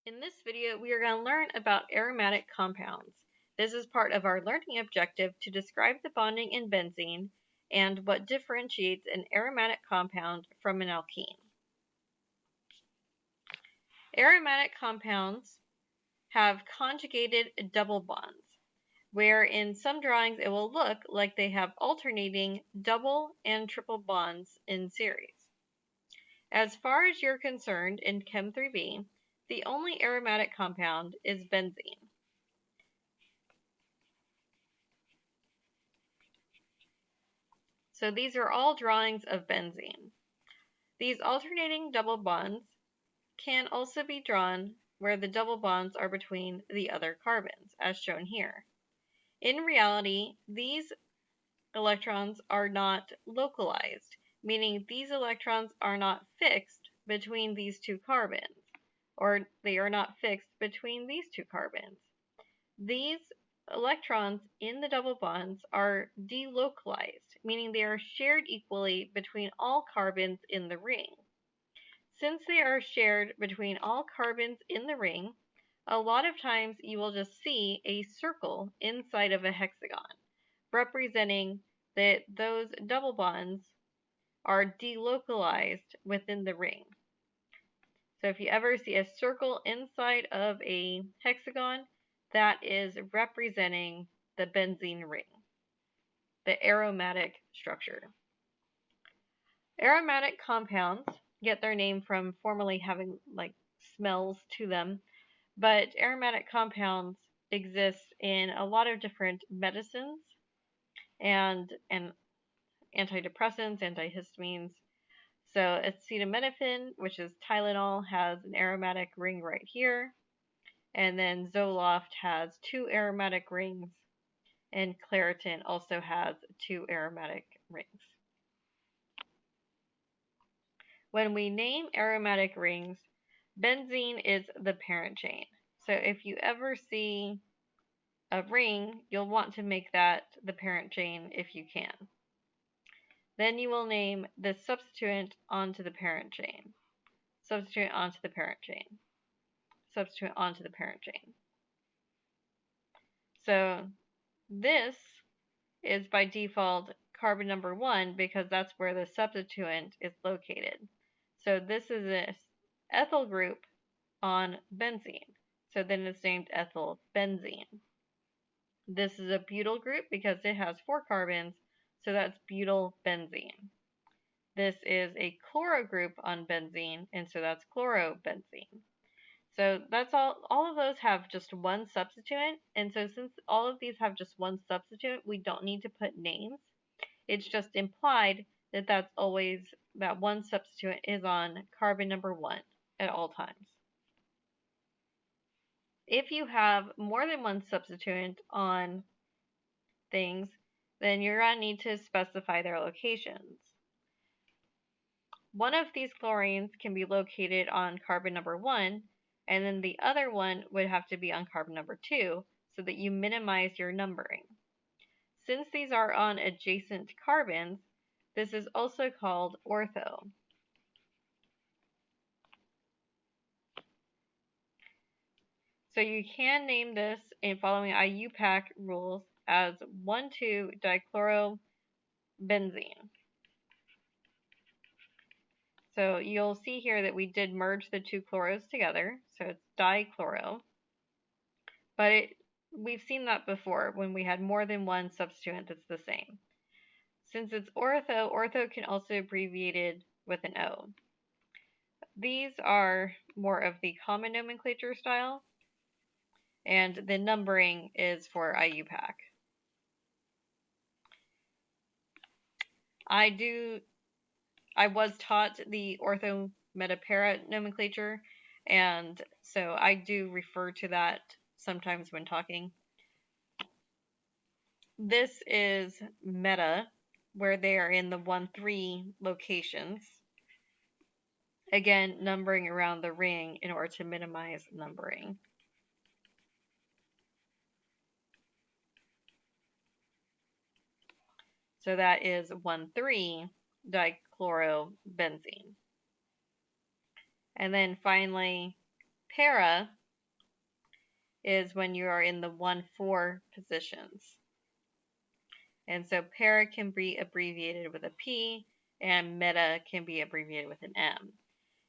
In this video, we are going to learn about aromatic compounds. This is part of our learning objective to describe the bonding in benzene and what differentiates an aromatic compound from an alkene. Aromatic compounds have conjugated double bonds, where in some drawings it will look like they have alternating double and triple bonds in series. As far as you're concerned in Chem 3B, the only aromatic compound is benzene. So these are all drawings of benzene. These alternating double bonds can also be drawn where the double bonds are between the other carbons, as shown here. In reality, these electrons are not localized, meaning these electrons are not fixed between these two carbons, or they are not fixed between these two carbons. These electrons in the double bonds are delocalized, meaning they are shared equally between all carbons in the ring. Since they are shared between all carbons in the ring, a lot of times you will just see a circle inside of a hexagon, representing that those double bonds are delocalized within the ring. So if you ever see a circle inside of a hexagon, that is representing the benzene ring, the aromatic structure. Aromatic compounds get their name from formerly having smells to them, but aromatic compounds exist in a lot of different medicines and antidepressants, antihistamines. So acetaminophen, which is Tylenol, has an aromatic ring right here. And then Zoloft has 2 aromatic rings, and Claritin also has 2 aromatic rings. When we name aromatic rings, benzene is the parent chain. So if you ever see a ring, you'll want to make that the parent chain if you can. Then you will name the substituent onto the parent chain. Substituent onto the parent chain. Substituent onto the parent chain. So this is by default carbon number 1 because that's where the substituent is located. So this is an ethyl group on benzene. So then it's named ethyl benzene. This is a butyl group because it has 4 carbons, so that's butyl benzene. This is a chloro group on benzene, and so that's chlorobenzene. So that's all of those have just one substituent, and so since all of these have just one substituent, we don't need to put names. It's just implied that that's always, that one substituent is on carbon number 1 at all times. If you have more than one substituent on things, then you're going to need to specify their locations. One of these chlorines can be located on carbon number 1, and then the other one would have to be on carbon number 2, so that you minimize your numbering. Since these are on adjacent carbons, this is also called ortho. So you can name this in following IUPAC rules as 1,2-dichlorobenzene. So you'll see here that we did merge the 2 chloros together, so it's dichloro. But we've seen that before when we had more than one substituent that's the same. Since it's ortho, ortho can also be abbreviated with an O. These are more of the common nomenclature style, and the numbering is for IUPAC. I was taught the ortho metapara nomenclature, and so I do refer to that sometimes when talking. This is meta, where they are in the 1,3 locations. Again, numbering around the ring in order to minimize numbering. So that is 1,3-dichlorobenzene. And then finally, Para is when you are in the 1,4 positions. And so para can be abbreviated with a P, and meta can be abbreviated with an M.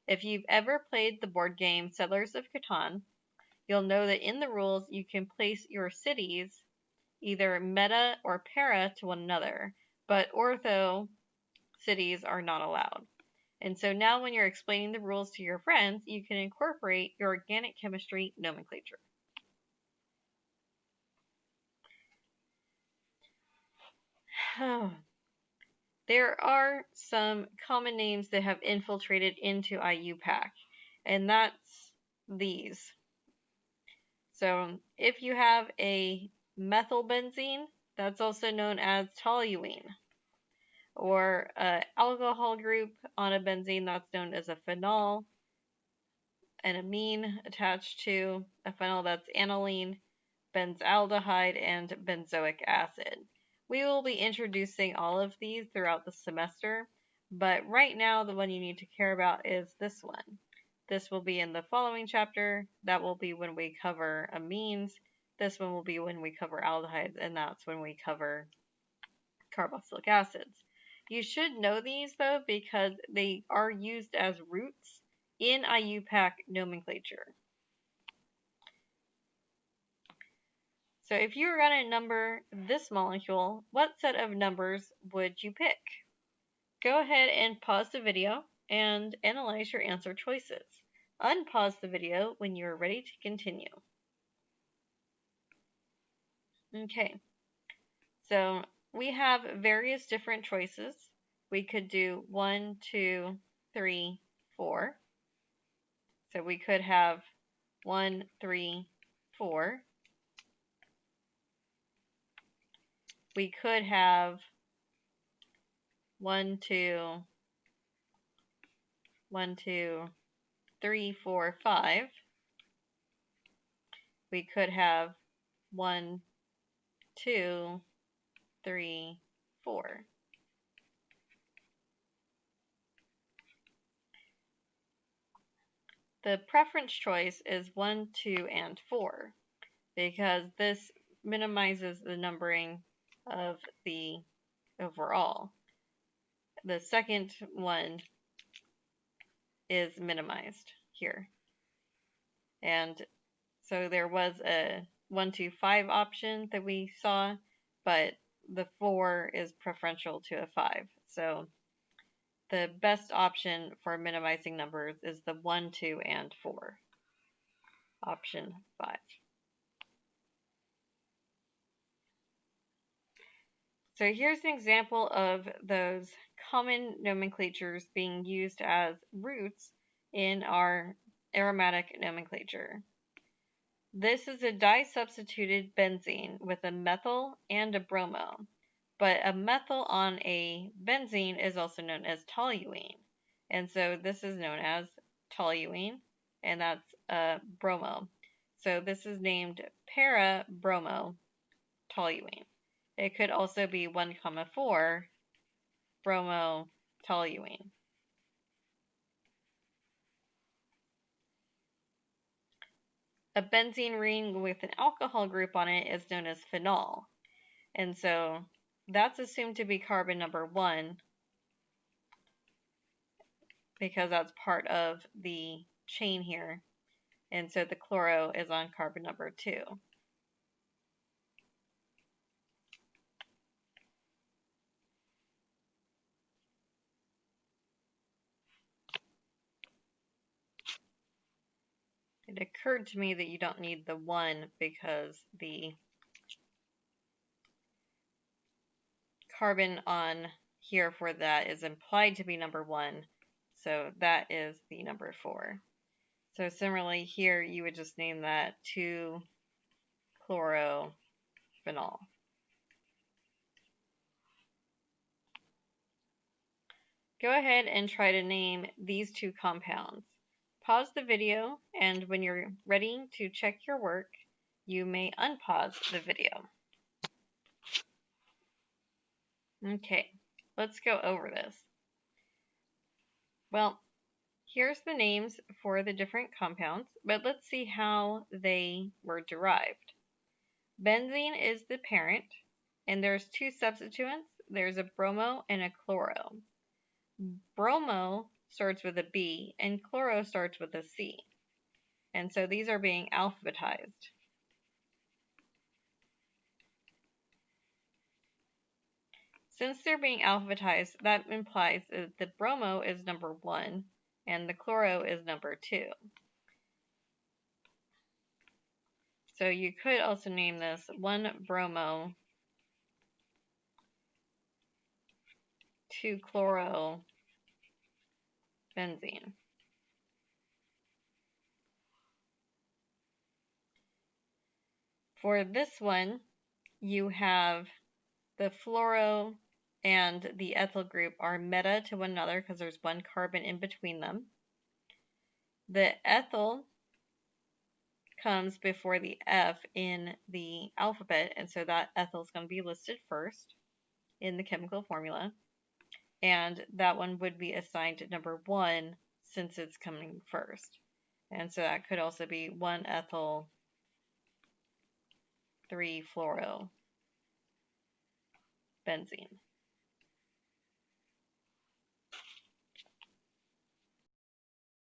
If you've ever played the board game Settlers of Catan, you'll know that in the rules you can place your cities either meta or para to one another, but ortho cities are not allowed. And so now when you're explaining the rules to your friends, you can incorporate your organic chemistry nomenclature. There are some common names that have infiltrated into IUPAC, and that's these. So if you have a methylbenzene, that's also known as toluene, or an alcohol group on a benzene, that's known as a phenol, an amine attached to a phenol, that's aniline, benzaldehyde, and benzoic acid. We will be introducing all of these throughout the semester, but right now the one you need to care about is this one. This will be in the following chapter. That will be when we cover amines. This one will be when we cover aldehydes, and that's when we cover carboxylic acids. You should know these though because they are used as roots in IUPAC nomenclature. So if you were going to number this molecule, what set of numbers would you pick? Go ahead and pause the video and analyze your answer choices. Unpause the video when you are ready to continue. Okay, so we have various different choices. We could do 1, 2, 3, 4. So we could have 1, 3, 4. We could have 1, 2, 3, 4, 5. We could have 1, 2, 3, 4. The preference choice is 1, 2, and 4 because this minimizes the numbering of the overall. The second one is minimized here. And so there was a 1, 2, 5 option that we saw, but the 4 is preferential to a 5. So the best option for minimizing numbers is the 1, 2, and 4. Option 5. So here's an example of those common nomenclatures being used as roots in our aromatic nomenclature. This is a disubstituted benzene with a methyl and a bromo, but a methyl on a benzene is also known as toluene. And so this is known as toluene, and that's bromo. So this is named para-bromo toluene. It could also be 1,4 bromo toluene. A benzene ring with an alcohol group on it is known as phenol. And so that's assumed to be carbon number 1 because that's part of the chain here. And so the chloro is on carbon number 2. It occurred to me that you don't need the 1 because the carbon on here for that is implied to be number 1. So that is the number 4. So similarly here you would just name that 2-chlorophenol. Go ahead and try to name these two compounds. Pause the video, and when you're ready to check your work, you may unpause the video. Okay, let's go over this. Well, Here's the names for the different compounds, but let's see how they were derived. Benzene is the parent, and there's two substituents. There's a bromo and a chloro. Bromo starts with a B, and chloro starts with a C. And so these are being alphabetized. Since they're being alphabetized, that implies that the bromo is number 1 and the chloro is number 2. So you could also name this 1-bromo 2-chloro benzene. For this one, you have the fluoro and the ethyl group are meta to one another because there's one carbon in between them. The ethyl comes before the F in the alphabet, and so that ethyl is going to be listed first in the chemical formula. And that one would be assigned number 1 since it's coming first. And so that could also be 1-ethyl 3-fluoro benzene.